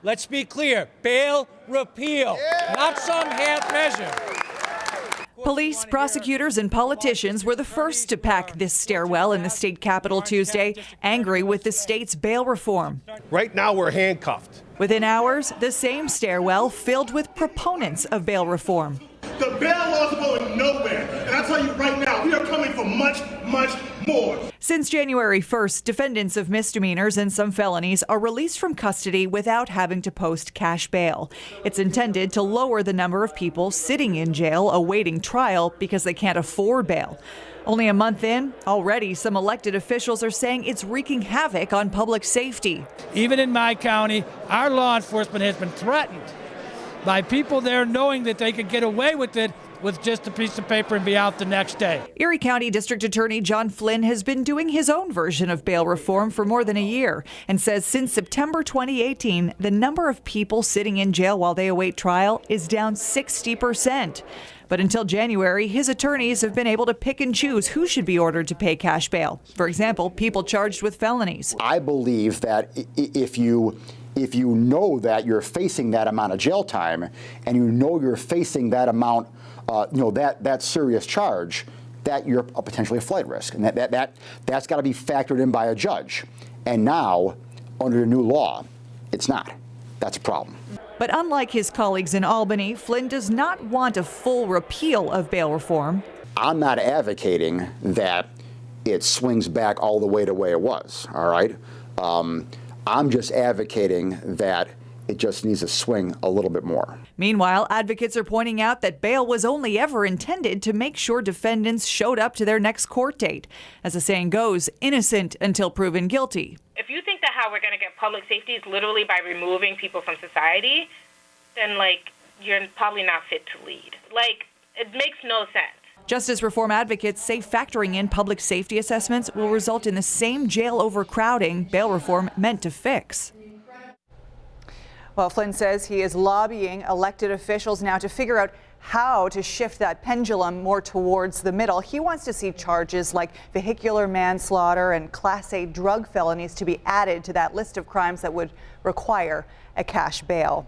let's be clear, bail repeal, not some half measure. Police, prosecutors, and politicians were the first to pack this stairwell in the state capitol Tuesday, angry with the state's bail reform. Right now, we're handcuffed. Within hours, the same stairwell filled with proponents of bail reform. The bail laws are going nowhere. And I tell you right now, we are coming for much, much more. Since January 1st, defendants of misdemeanors and some felonies are released from custody without having to post cash bail. It's intended to lower the number of people sitting in jail awaiting trial because they can't afford bail. Only a month in, already some elected officials are saying it's wreaking havoc on public safety. Even in my county, our law enforcement has been threatened by people there knowing that they could get away with it with just a piece of paper and be out the next day. Erie County District Attorney John Flynn has been doing his own version of bail reform for more than a year and says since September 2018, the number of people sitting in jail while they await trial is down 60%. But until January, his attorneys have been able to pick and choose who should be ordered to pay cash bail. For example, people charged with felonies. I believe that if you know that you're facing that amount of jail time and you know you're facing that amount, that serious charge, that you're potentially a flight risk. And that's got to be factored in by a judge. And now, under the new law, it's not. That's a problem. But unlike his colleagues in Albany, Flynn does not want a full repeal of bail reform. I'm not advocating that it swings back all the way to the way it was, all right? I'm just advocating that it just needs to swing a little bit more. Meanwhile, advocates are pointing out that bail was only ever intended to make sure defendants showed up to their next court date. As the saying goes, innocent until proven guilty. If you think that how we're going to get public safety is literally by removing people from society, then, you're probably not fit to lead. It makes no sense. Justice reform advocates say factoring in public safety assessments will result in the same jail overcrowding bail reform meant to fix. Well, Flynn says he is lobbying elected officials now to figure out how to shift that pendulum more towards the middle. He wants to see charges like vehicular manslaughter and Class A drug felonies to be added to that list of crimes that would require a cash bail.